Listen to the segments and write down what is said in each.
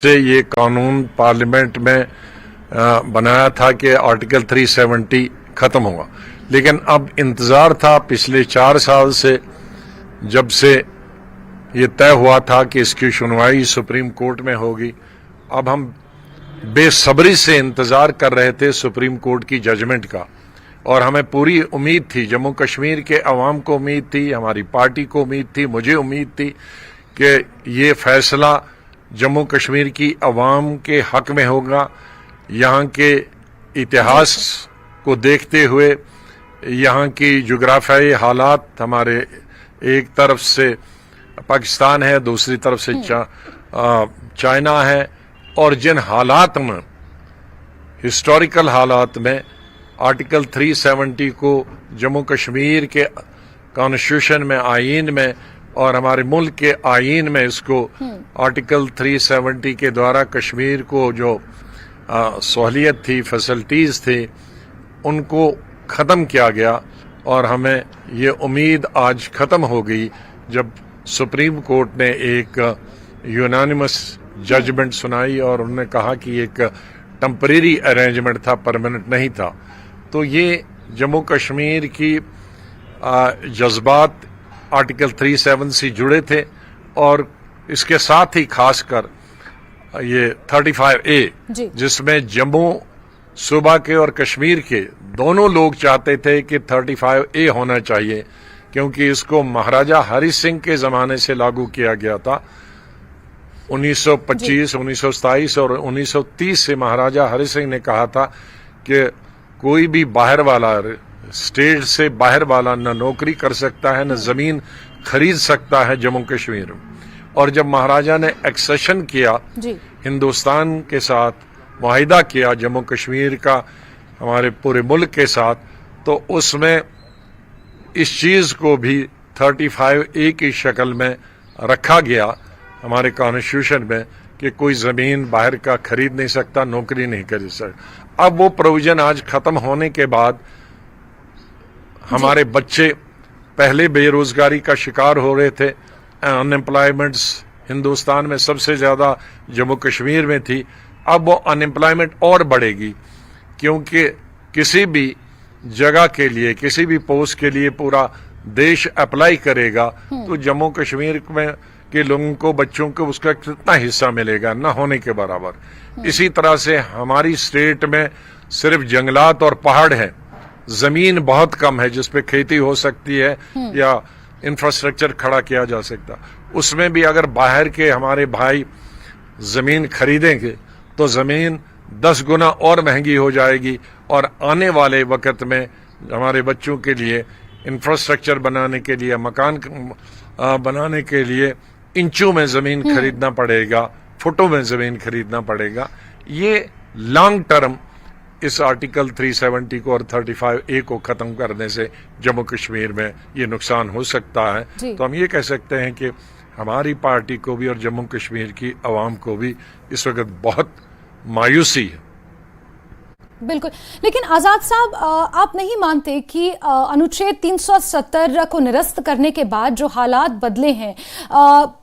से ये कानून पार्लियामेंट में बनाया था कि आर्टिकल 370 खत्म होगा, लेकिन अब इंतजार था पिछले 4 साल से, जब से ये तय हुआ था कि इसकी सुनवाई सुप्रीम कोर्ट में होगी। अब हम बेसब्री से इंतजार कर रहे थे सुप्रीम कोर्ट की जजमेंट का, और हमें पूरी उम्मीद थी, जम्मू कश्मीर के अवाम को उम्मीद थी, हमारी पार्टी को उम्मीद थी, मुझे उम्मीद थी कि ये फैसला जम्मू कश्मीर की अवाम के हक में होगा। यहाँ के इतिहास को देखते हुए, यहाँ की जोग्राफियाई हालात, हमारे एक तरफ से पाकिस्तान है, दूसरी तरफ से चाइना है, और जिन हालात में, हिस्टोरिकल हालात में आर्टिकल 370 को जम्मू कश्मीर के कॉन्स्टिट्यूशन में, आईन में, और हमारे मुल्क के आईन में इसको आर्टिकल 370 के द्वारा कश्मीर को जो सहूलियत थी, फैसिलिटीज थी, उनको ख़त्म किया गया। और हमें ये उम्मीद आज ख़त्म हो गई जब सुप्रीम कोर्ट ने एक यूनानिमस जजमेंट सुनाई और उन्होंने कहा कि एक टेम्परेरी अरेंजमेंट था, परमानेंट नहीं था। तो ये जम्मू कश्मीर की जज्बात आर्टिकल 37 से जुड़े थे, और इसके साथ ही खासकर ये 35A, जिसमें जम्मू सूबा के और कश्मीर के दोनों लोग चाहते थे कि 35A होना चाहिए, क्योंकि इसको महाराजा हरि सिंह के जमाने से लागू किया गया था। 1925, 1927 और 1930 से महाराजा हरि सिंह ने कहा था कि कोई भी बाहर वाला, स्टेट से बाहर वाला, न नौकरी कर सकता है, न जमीन खरीद सकता है जम्मू कश्मीर में। और जब महाराजा ने एक्सेशन किया हिंदुस्तान के साथ, मुआहिदा किया जम्मू कश्मीर का हमारे पूरे मुल्क के साथ, तो उसमें इस चीज को भी 35A की शक्ल में रखा गया हमारे कॉन्स्टिट्यूशन में कि कोई जमीन बाहर का खरीद नहीं सकता, नौकरी नहीं खरीद सकता। अब वो प्रोविजन आज खत्म होने के बाद हमारे बच्चे पहले बेरोजगारी का शिकार हो रहे थे, अनएम्प्लॉयमेंट्स हिंदुस्तान में सबसे ज्यादा जम्मू कश्मीर में थी। अब वो अनएम्प्लॉयमेंट और बढ़ेगी, क्योंकि किसी भी जगह के लिए, किसी भी पोस्ट के लिए पूरा देश अप्लाई करेगा, तो जम्मू कश्मीर में के लोगों को, बच्चों को उसका कितना हिस्सा मिलेगा, न होने के बराबर। इसी तरह से हमारी स्टेट में सिर्फ जंगलात और पहाड़ हैं, जमीन बहुत कम है जिसपे खेती हो सकती है या इंफ्रास्ट्रक्चर खड़ा किया जा सकता। उसमें भी अगर बाहर के हमारे भाई जमीन खरीदेंगे तो जमीन 10 गुना और महंगी हो जाएगी, और आने वाले वक्त में हमारे बच्चों के लिए इंफ्रास्ट्रक्चर बनाने के लिए, मकान बनाने के लिए इंचों में जमीन खरीदना पड़ेगा, फुटों में जमीन खरीदना पड़ेगा। ये लॉन्ग टर्म इस आर्टिकल 370 को और 35A को खत्म करने से जम्मू कश्मीर में ये नुकसान हो सकता है। तो हम ये कह सकते हैं कि हमारी पार्टी को भी और जम्मू कश्मीर की आवाम को भी इस वक्त बहुत मायूसी है। बिल्कुल, लेकिन आजाद साहब, आप नहीं मानते कि अनुच्छेद 370 को निरस्त करने के बाद जो हालात बदले हैं,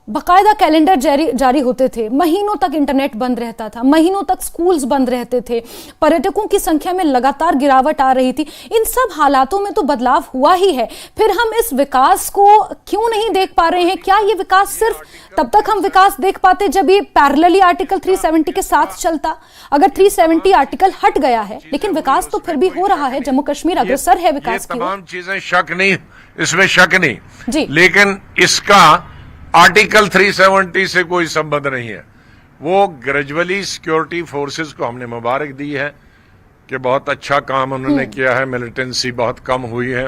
बकायदा कैलेंडर जारी होते थे, महीनों तक इंटरनेट बंद रहता था, महीनों तक स्कूल्स बंद रहते थे, पर्यटकों की संख्या में लगातार गिरावट आ रही थी, इन सब हालातों में तो बदलाव हुआ ही है, फिर हम इस विकास को क्यों नहीं देख पा रहे हैं? क्या ये विकास सिर्फ तब तक हम विकास देख पाते जब ये पैरेलली आर्टिकल 370 के साथ चलता? अगर 370 आर्टिकल हट गया है, लेकिन विकास तो फिर भी हो रहा है, जम्मू कश्मीर अग्रसर है विकास की। तमाम चीजें शक नहीं, इसमें शक नहीं जी, लेकिन इसका आर्टिकल 370 से कोई संबंध नहीं है। वो ग्रेजुअली सिक्योरिटी फोर्सेस को हमने मुबारक दी है कि बहुत अच्छा काम उन्होंने किया है, मिलिटेंसी बहुत कम हुई है,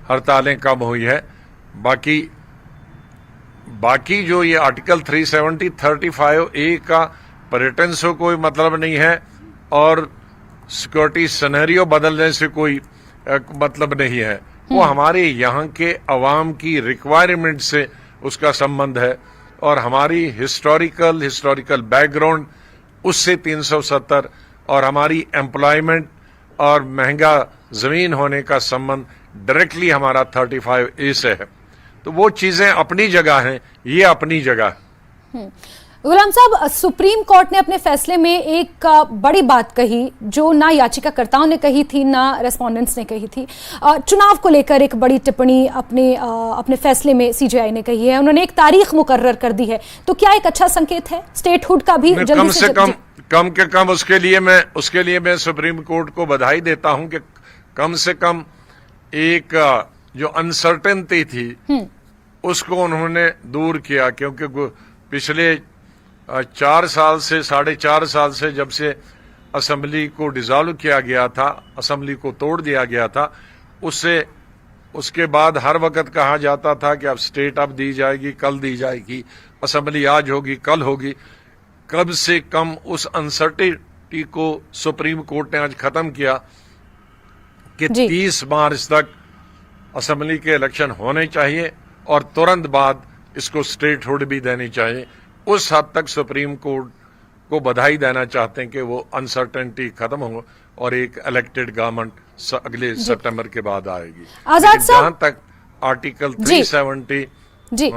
हड़तालें कम हुई है। बाकी जो ये आर्टिकल 370 35A का पर्यटन से कोई मतलब नहीं है, और सिक्योरिटी सिनेरियो बदलने से कोई मतलब नहीं है। वो हमारे यहाँ के अवाम की रिक्वायरमेंट से उसका संबंध है, और हमारी हिस्टोरिकल बैकग्राउंड उससे 370, और हमारी एम्प्लॉयमेंट और महंगा जमीन होने का संबंध डायरेक्टली हमारा 35A से है। तो वो चीजें अपनी जगह हैं, ये अपनी जगह है। गुलाम साहब, सुप्रीम कोर्ट ने अपने फैसले में एक बड़ी बात कही जो ना याचिकाकर्ताओं ने कही थी ना रेस्पोंडेंट्स ने कही थी। चुनाव को लेकर एक बड़ी टिप्पणी अपने फैसले में सीजेआई ने कही है। उन्होंने एक तारीख मुकर्रर कर दी है, तो क्या एक अच्छा संकेत है स्टेटहुड का भी? कम से कम उसके लिए मैं सुप्रीम कोर्ट को बधाई देता हूं कि कम से कम एक जो अनसर्टेनिटी थी उसको उन्होंने दूर किया, क्योंकि पिछले 4 साल से 4.5 साल से जब से असेंबली को डिसॉल्व किया गया था, असेंबली को तोड़ दिया गया था, उसके बाद हर वक्त कहा जाता था कि अब स्टेट अब दी जाएगी, कल दी जाएगी, असेंबली आज होगी, कल होगी। कम से कम उस अनसर्टेनिटी को सुप्रीम कोर्ट ने आज खत्म किया कि 30 मार्च तक असेंबली के इलेक्शन होने चाहिए और तुरंत बाद इसको स्टेटहुड भी देनी चाहिए। उस हद तक सुप्रीम कोर्ट को बधाई देना चाहते हैं कि वो अनसर्टेनिटी खत्म हो और एक इलेक्टेड गवर्नमेंट अगले सितंबर के बाद आएगी। आजाद साहब, जहां तक आर्टिकल 370 जी,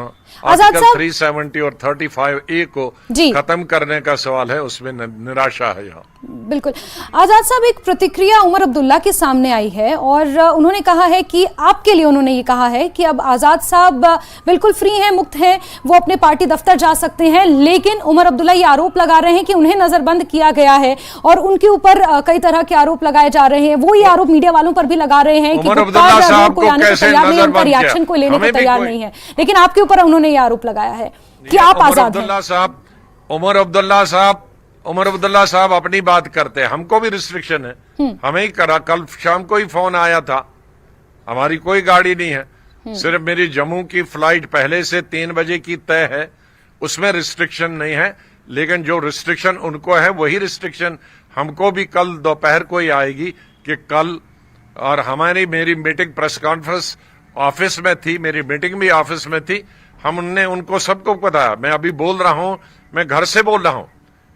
आर्टिकल 370 और 35A को खत्म करने का सवाल है, उसमें निराशा है यहाँ। बिल्कुल। आजाद साहब, एक प्रतिक्रिया उमर अब्दुल्ला के सामने आई है और उन्होंने कहा है कि आपके लिए उन्होंने ये कहा है कि अब आजाद साहब बिल्कुल फ्री हैं, मुक्त हैं, वो अपने पार्टी दफ्तर जा सकते हैं, लेकिन उमर अब्दुल्ला ये आरोप लगा रहे हैं कि उन्हें नजरबंद किया गया है और उनके ऊपर कई तरह के आरोप लगाए जा रहे हैं। वो ये आरोप मीडिया वालों पर भी लगा रहे हैं कि उमर अब्दुल्ला साहब को कैसे उनका रिएक्शन को लेने को तैयार नहीं है, लेकिन आपके ऊपर उन्होंने ये आरोप लगाया है कि आप आजाद हैं। उमर अब्दुल्ला साहब अपनी बात करते हैं, हमको भी रिस्ट्रिक्शन है, हमें ही करा। कल शाम को ही फोन आया था, हमारी कोई गाड़ी नहीं है, सिर्फ मेरी जम्मू की फ्लाइट पहले से 3 बजे की तय है, उसमें रिस्ट्रिक्शन नहीं है। लेकिन जो रिस्ट्रिक्शन उनको है वही रिस्ट्रिक्शन हमको भी कल दोपहर को ही आएगी कि कल, और मेरी मीटिंग प्रेस कॉन्फ्रेंस ऑफिस में थी, मेरी मीटिंग भी ऑफिस में थी, हमने उनको सबको बताया। मैं अभी बोल रहा हूं, मैं घर से बोल रहा हूं,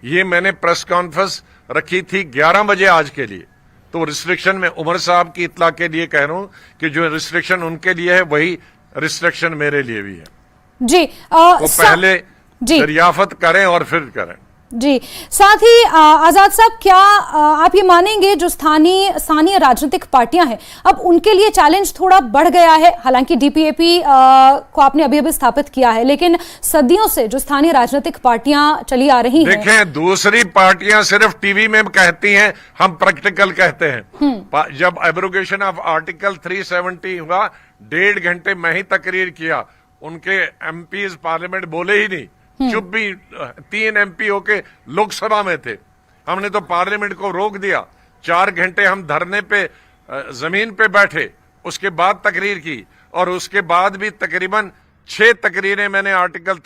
ये मैंने प्रेस कॉन्फ्रेंस रखी थी 11 बजे आज के लिए। तो रिस्ट्रिक्शन में उमर साहब की इत्ला के लिए कह रहा हूं कि जो रिस्ट्रिक्शन उनके लिए है वही रिस्ट्रिक्शन मेरे लिए भी है जी। तो पहले दरियाफत करें और फिर करें जी। साथ ही आजाद साहब, क्या आप ये मानेंगे जो स्थानीय राजनीतिक पार्टियां हैं, अब उनके लिए चैलेंज थोड़ा बढ़ गया है? हालांकि डीपीएपी को आपने अभी स्थापित किया है, लेकिन सदियों से जो स्थानीय राजनीतिक पार्टियां चली आ रही हैं, देखें, दूसरी पार्टियां सिर्फ टीवी में कहती हैं, हम प्रैक्टिकल कहते हैं। जब एब्रोगेशन ऑफ आर्टिकल 370 हुआ, 1.5 घंटे मैं ही तकरीर किया, उनके एमपीज पार्लियामेंट बोले ही नहीं, चुप भी। 3 एमपी होके लोकसभा में थे, हमने तो पार्लियामेंट को रोक दिया। 4 घंटे हम धरने पे जमीन पे बैठे, उसके बाद तकरीर की, और उसके बाद भी तकरीबन 6 तकरीरें मैंने आर्टिकल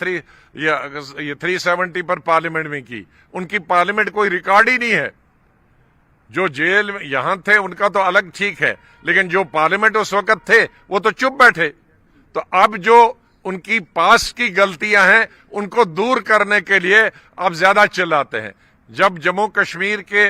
370 पर पार्लियामेंट में की। उनकी पार्लियामेंट कोई रिकॉर्ड ही नहीं है। जो जेल में यहां थे उनका तो अलग ठीक है, लेकिन जो पार्लियामेंट उस वक्त थे वो तो चुप बैठे। तो अब जो उनकी पास की गलतियां हैं उनको दूर करने के लिए अब ज्यादा चिल्लाते हैं। जब जम्मू कश्मीर के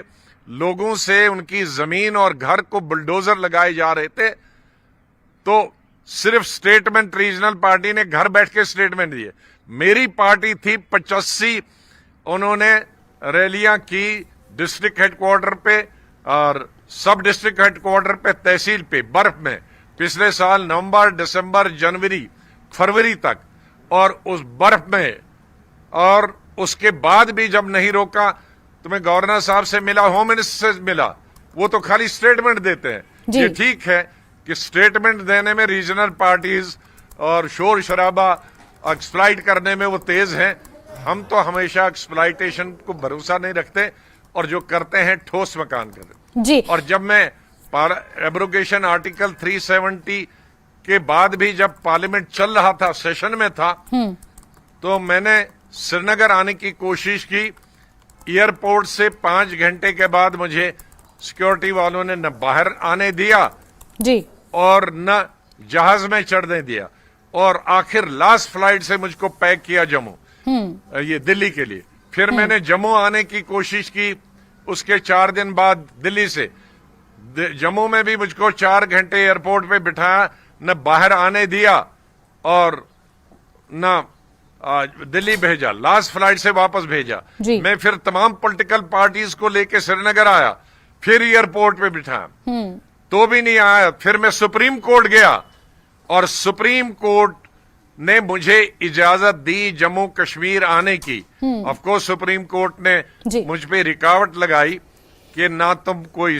लोगों से उनकी जमीन और घर को बुलडोजर लगाए जा रहे थे, तो सिर्फ स्टेटमेंट रीजनल पार्टी ने घर बैठ के स्टेटमेंट दिए। मेरी पार्टी थी 85, उन्होंने रैलियां की डिस्ट्रिक्ट हेडक्वार्टर पे और सब डिस्ट्रिक्ट हेडक्वार्टर पे, तहसील पे, बर्फ में, पिछले साल नवंबर, दिसंबर, जनवरी, फरवरी तक, और उस बर्फ में। और उसके बाद भी जब नहीं रोका तो मैं गवर्नर साहब से मिला, होम मिनिस्टर से मिला, वो तो खाली स्टेटमेंट देते हैं। ये ठीक है कि स्टेटमेंट देने में रीजनल पार्टीज और शोर शराबा एक्सप्लॉइट करने में वो तेज हैं। हम तो हमेशा एक्सप्लॉइटेशन को भरोसा नहीं रखते, और जो करते हैं ठोस मकान करते जी। और जब मैं एब्रोगेशन आर्टिकल 370 के बाद भी जब पार्लियामेंट चल रहा था, सेशन में था, तो मैंने श्रीनगर आने की कोशिश की। एयरपोर्ट से 5 घंटे के बाद मुझे सिक्योरिटी वालों ने न बाहर आने दिया जी और न जहाज में चढ़ने दिया, और आखिर लास्ट फ्लाइट से मुझको पैक किया जम्मू, ये दिल्ली के लिए। फिर मैंने जम्मू आने की कोशिश की, उसके 4 दिन बाद दिल्ली से जम्मू में भी मुझको 4 घंटे एयरपोर्ट पे बिठाया, न बाहर आने दिया और न दिल्ली भेजा, लास्ट फ्लाइट से वापस भेजा। जी। मैं फिर तमाम पॉलिटिकल पार्टीज को लेके श्रीनगर आया, फिर एयरपोर्ट पे बिठाया, तो भी नहीं आया। फिर मैं सुप्रीम कोर्ट गया और सुप्रीम कोर्ट ने मुझे इजाजत दी जम्मू कश्मीर आने की। ऑफ कोर्स सुप्रीम कोर्ट ने मुझ पे रुकावट लगाई कि ना तुम कोई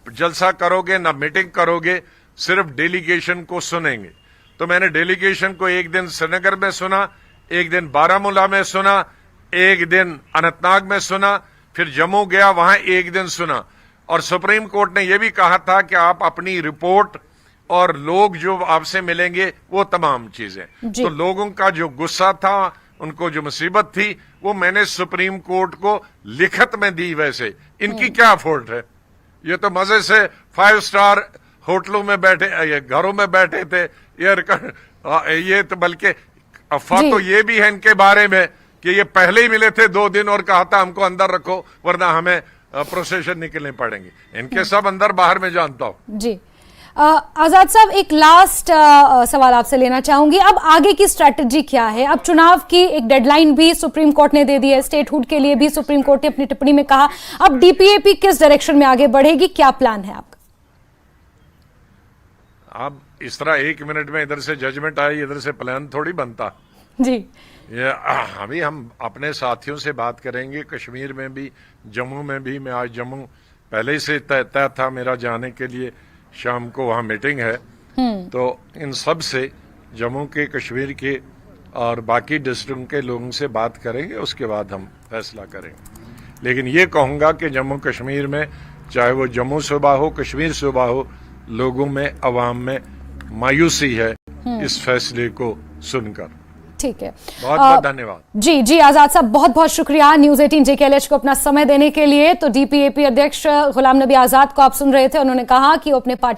जलसा करोगे ना मीटिंग करोगे, सिर्फ डेलीगेशन को सुनेंगे। तो मैंने डेलीगेशन को एक दिन श्रीनगर में सुना, एक दिन बारामूला में सुना, एक दिन अनंतनाग में सुना, फिर जम्मू गया, वहां एक दिन सुना। और सुप्रीम कोर्ट ने यह भी कहा था कि आप अपनी रिपोर्ट और लोग जो आपसे मिलेंगे वो तमाम चीजें। तो लोगों का जो गुस्सा था, उनको जो मुसीबत थी, वो मैंने सुप्रीम कोर्ट को लिखत में दी। वैसे इनकी क्या फॉल्ट है? ये तो मजे से 5 स्टार होटलों में बैठे, घरों में बैठे थे। ये तो बल्कि अफवाह तो ये भी है इनके बारे में कि ये पहले ही मिले थे 2 दिन और कहा था हमको अंदर रखो वरना हमें प्रोसेशन निकलने पड़ेंगे। इनके सब अंदर बाहर में जानता हूं। जी आजाद साहब, एक लास्ट सवाल आपसे लेना चाहूंगी। अब आगे की स्ट्रैटेजी क्या है? अब चुनाव की एक डेडलाइन भी सुप्रीम कोर्ट ने दे दी है, स्टेटहुड के लिए भी सुप्रीम कोर्ट ने अपनी टिप्पणी में कहा। अब डीपीएपी किस डायरेक्शन में आगे बढ़ेगी, क्या प्लान है आपका? अब इस तरह 1 मिनट में इधर से जजमेंट आई, इधर से प्लान थोड़ी बनता जी। ये अभी हम अपने साथियों से बात करेंगे, कश्मीर में भी, जम्मू में भी। मैं आज जम्मू पहले ही से तय था मेरा जाने के लिए, शाम को वहां मीटिंग है। तो इन सब से जम्मू के, कश्मीर के और बाकी डिस्ट्रिक्ट के लोगों से बात करेंगे, उसके बाद हम फैसला करेंगे। लेकिन ये कहूंगा कि जम्मू कश्मीर में, चाहे वो जम्मू सूबा हो, कश्मीर सूबा हो, लोगों में, अवाम में मायूसी है इस फैसले को सुनकर। ठीक है, बहुत बहुत धन्यवाद। जी जी आजाद साहब, बहुत बहुत शुक्रिया न्यूज 18 JKLH को अपना समय देने के लिए। तो डीपीएपी अध्यक्ष गुलाम नबी आजाद को आप सुन रहे थे, उन्होंने कहा कि वो अपने पार्टी